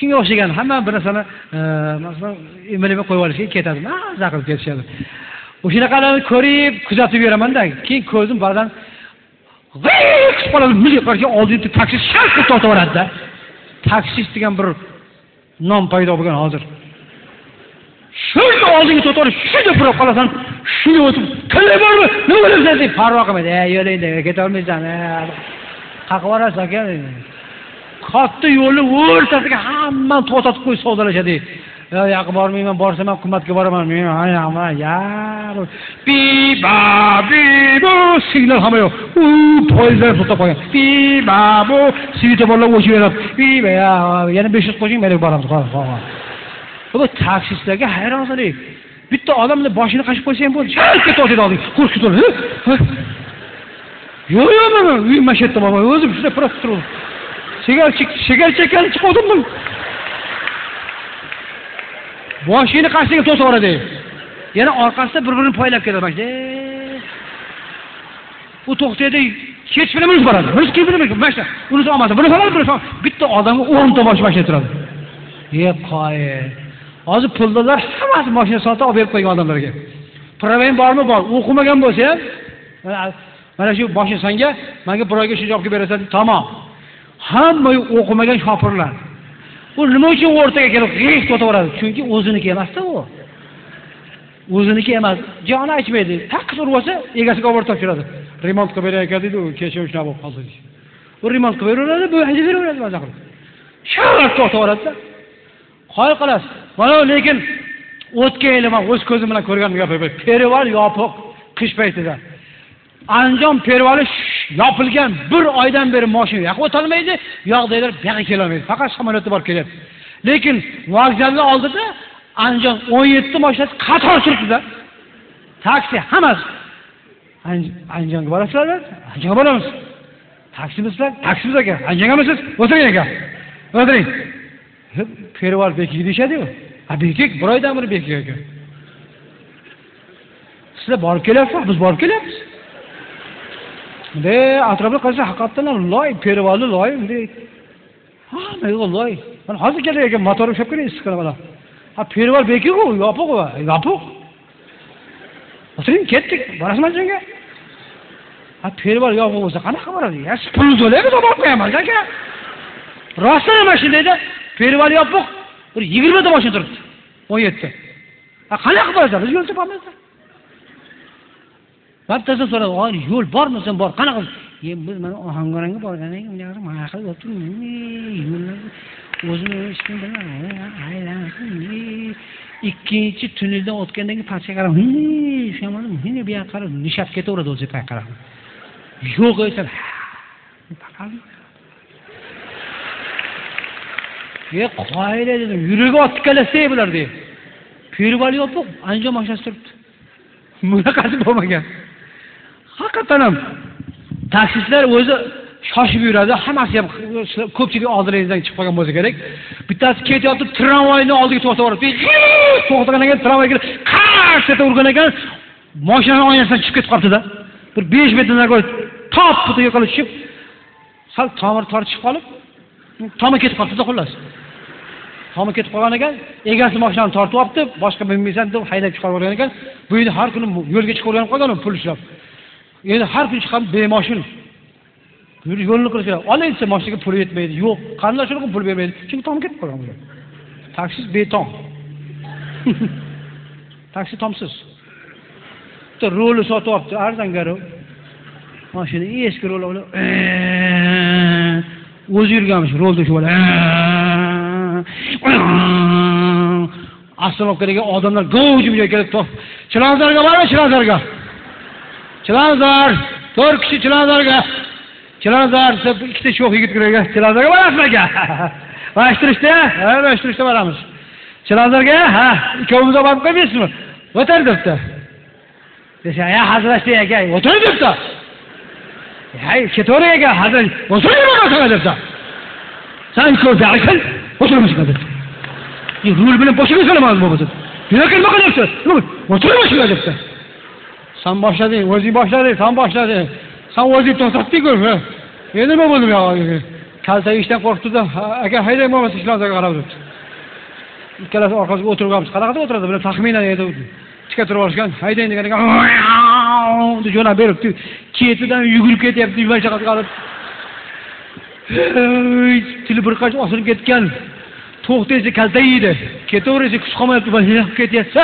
Shunga o'xshagan hamma bir narsani masalan emalab qo'yib olishga ketadi. Maza qilib ketishadi. O'shanaqalarni ko'rib, kuzatib yuraman-da, keyin ko'zim ba'zan qisib qoladi. Milli qarshi oldinda taksi sharq tortib oladi-da. Taksist degan bir nom paydo bo'lgan hozir. Shunga oldinga to'g'ri, shunga burib qolasan, shunga o'tib, "Qanday bormi? Nima bo'lyapsan?" deb parvo qilmaydi. Yo'laydi, keta olmaysan. Qaqib orasan aka. Katta yo'lni o'rtasiga hamma to'xtatib qo'yib savdolashadi. Yo'q, bormayman, borsam ham qimmatga boraman. Men biba signal hamma yo'q. Poyezdlar to'xtab qolgan. Biba svetoforlar o'chib yotadi. Biba yana 500 qo'shing, men boramiz. Bu taksistlarga hayronsiz. Bitta odamni boshini qashib qo'ysa ham bo'ldi. Sharqqa to'xtadi olding. Qo'rqib turdi. Yo'q, uy mashatda baba, o'zim shunday prosta turdim. Sigaret chekkan chiqdim. Boshini qashiga to'sib yuboradi. Yana orqasida bir-birini poylab ketadi. U to'xtaydi, hech bir nima boradi. Hech kim bilmaydi. Mana uni olmasa, buni oladi, buni oladi. Bitta odamga 10 ta mashina turadi. Qo'y. Hozir puldalar hammasi mashina sotib olib berib qo'ygan odamlarga. Proven bormi? Bor. O'qimagan bo'lsa ham, mana shu boshni senga, menga birovga shu jobga berasan, tamom. Hamma o'qimagan shopirlar. U nima uchun o'rtaga kelib g'iyq to'taveradi? Chunki o'ziniki emas-da u. O'ziniki emas. Joni aytmaydi. Taqqis urib olsa, egasiga olib topshiradi. Remont qilib berayotgan deydi, u kecha shunaqa bo'lib qoldi deydi. U remont qilib beraveradi, bu haydab beraveradi maza qilib. Sharq to'taveradi-da. Qo'y qolasiz. Mana lekin o'tgan yili men o'z ko'zim bilan ko'rgan gap. Perevol yopiq qish paytida. Anjom perevoli yopilgan, bir oydan beri mashina yo'q o'tolmaydi, yo'qdaylar buyoqqa kela olmaydi. Faqat samolyotda borib kelyapti. Lekin vokzalni oldida Anjom 17 mashinasi qator turibdi-da. Taksi hammasi. Anjomga borasizlar? Anjomga boramiz. Taksimisizlar? Taksimiz aka. Anjomgamisiz? O'tiring aka. O'tiring. Perevol bekik deyishadi-ku. Bekik bir oydan beri bekik aka. Sizlar borib kelyapsizmi? Biz borib kelyapmiz. De atrofga qarasa haqiqatan loy, perevoli loy, bunday. Hamma loy. Mana hozir kelar ekan, motor ushlab ko'ring, issiqqa mana. Ha, perevol bekiku, yopiq-ku, yopiq. O'tiring, ketdik. Borasizmi shunga? Ha, perevol yopiq bo'lsa qanaqa boradi? Ya, pul to'laymi, olib qo'yaman aka. Rostdan nima shundayda? Perevol yopiq. Bir 20 ta mashina turibdi. 17. Ha, qanaqa bo'ladi? Biz yo'l topamiz. Bittasi so'radi, "Oy, yo'l bormi sen bor? Qanaqa?" Biz mana Ohangaranga borgandan keyin mana qilib o'tdim. Yo'llar o'zim ishim bilan aylansin. Ikkinchi tunneldan o'tgandan keyin pastga qarab, "Shamadim, meni bu yoqqa qarab, nishab ketaveradi o'zi pay qarab." Yo'q aytsa, "Paqal." Qo'ylar dedim, yuragi otkalasay bular dedi. Perevol yopiq, Anjom mashinasi turibdi. Bunaqasi bo'lmagan. Haqiqatan ham taksistlar o'zi shoshib yuradi, hammasi ham ko'pchilik oldingizdan chiqib qolgan bo'lsa kerak. Bittasi ketyapti, tramvayning oldiga to'xtab oladi. To'xtagandan keyin tramvayga qars etib urgan ekan, mashinaning oynasidan chiqib ketib qoldi-da. Bir 5 metrdan ko'ra top butiga qilib tushib, sal tomir tortishib qolib, tomi ketib qoldi-da xullas. Tomi ketib qolgan ekan, egasi mashinani tortib olibdi, boshqa bilmaysan deb haydab chiqarib yuborgan ekan. Bu endi har kuni yo'lga chiqib o'rganib qolgan, pul ishlab. Endi har kun chiqib bemashin. Yo'lni qilishga, olaysa mashinaga pul yetmaydi. Yo'q, qanday shunaqa pul bermaydi? Chunki tom ketib qolgan bular. Taksi beton. Taksi tomsiz. Bitta roli sotib olibdi, arzon-garo. Mashina eski rol olib, o'zi yurganmish, rolda shu bola. Astronomlarga odamlar g'ovjimga kelib to'p. Chilonzorga bormi, Chilonzorga? Chilonzor, 4 kishi Chilonzorga. Chilonzor deb ikkita sho'x yigit kirgan. Chilonzorga borasizmi aka? Bashtirishda, bashtirishda boramiz. Chilonzorga, ha, ikkovimiz olib qo'ymaysizmi? O'tir debdi. Desa, "Ya hazrat aka, o'tir debdi." "Hay, ketaver aka, hazrat, o'tir debdi. Sen ko'rdasan, o'tirmish qadar. Rul bilan boshiga so'raman bo'lsa. Nima qilyapsiz? O'tirmish debdi. Sen boshlading, o'zing boshlading, sen boshlading. Sen o'zing to'xtatding-ku. Endi nima bo'ldi bu yo'q? kalta ishdan qo'rqdi-da, aka haydayman bo'lmasa Chilonzorga qarab turibdi. Ikkalasi orqasiga o'tirganmiz. Qanaqa o'tiradi? Bular taxminan edi. Tikka turib olishgan. Haydayın deganiga deb jo'nab beribdi. Ketidan yugurib ketyapti, yuvar chaqasi qolib. Tili bir qancha osilib ketgan. To'xtaysa kalta yeydi. Ketaversa kuch qolmayapti, balki ketyapsa.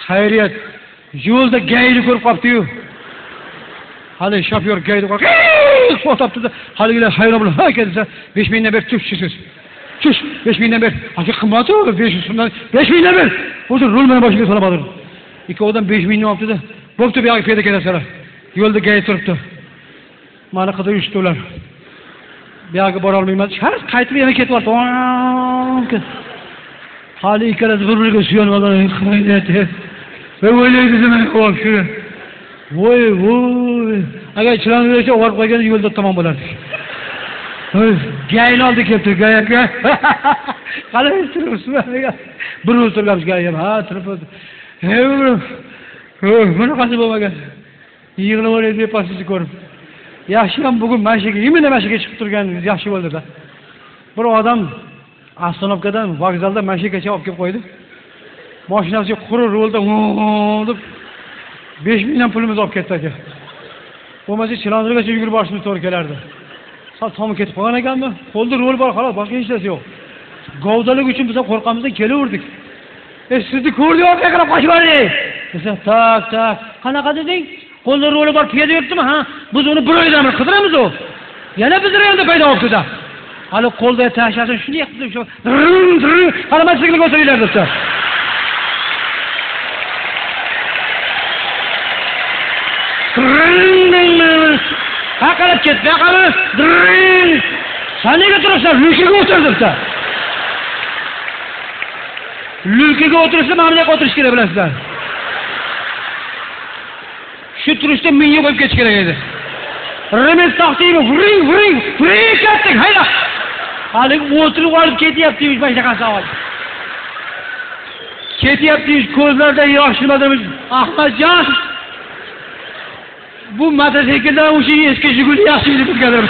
Xayriyat. Yo'lda gayni ko'rib qolibdi-yu. Hali shofyor gayni ko'rib, to'xtabdi-da, haligilar hayron bo'lib, "Ha, kelsa 5 mingdan ber, tushsiz. Tush, 5 mingdan ber. Aka qimmat-ku, 500 so'mdan 5 mingdan ber." O'zi rulmani boshiga solib oldi. Ikkovidan 5 mingni olibdi-da, bo'pti, bu yoqqa piyada ketasizlar. Yo'lda gay turibdi. Mana qidirib yurishdi ular. Bu yoqqa bora olmayman. Har qaytib yana ketib oldi. Hali ikkalasi bir-biriga suyanib oldi. Xayriyat. O'ylaydi nima o'xshi. Voy. Agar Chilonzorgacha olib qo'ygan yo'lda tamom bo'lardi. Gayni oldi kelibdi, gayga. Qalay turibsiz? Bir o'tirganmiz gayga. Ha, turibdi. Bunaqasi bo'lmagan. Yig'laverib bepasizni ko'rib. Yaxshiyam bugun mashiga, imina mashiga chiqib turganingiz yaxshi bo'ldi-da. Bir odam Astanovkadan vokzalda mashikacha olib kelib qo'ydi. Mashinasiga qurur yo'lda deb 5 mingdan pulimiz olib ketdi aka. Bo'lmasa Chilonzorgacha yugurib borishimiz to'g'ri kelardi. So'mi ketib qolgan ekanmi? Qo'lda rol bor, xolos, boshqa hech narsa yo'q. Govdalik uchun biz qo'rqamizdan kelaverdik. Sizni ko'rdik, orqaga qarab qochib bordik. Desa, tak. Qanaqa deding? Qo'lda roli bor, piyada yuribdimi? Ha, biz uni bir oydan qidiramiz u. Yana biz rayonda paydo bo'libdi-da. Hali qo'lda tashlasin, shuni yiqitib shu. Qaramasliklarga o'tiringlar debdi. Haqalab ketdi, haqalab. Sen nega turibsan? Lulkaga o'tir debdi. Lulkaga o'tirsa, mana buyoqqa o'tirish kerak bilasizlar. Shu turishda menga qo'yib ketish kerak edi. Remes taqdimi, vuring, ketdik, hayda. Hali o'tirib olib ketyapti, boshqa qancha savol. Ketyapti, ko'zlarda yosh nimadir, Ahmadjon. Bu mototsikldan o'sha eski Jiguli yaxshi deb o'tganlar.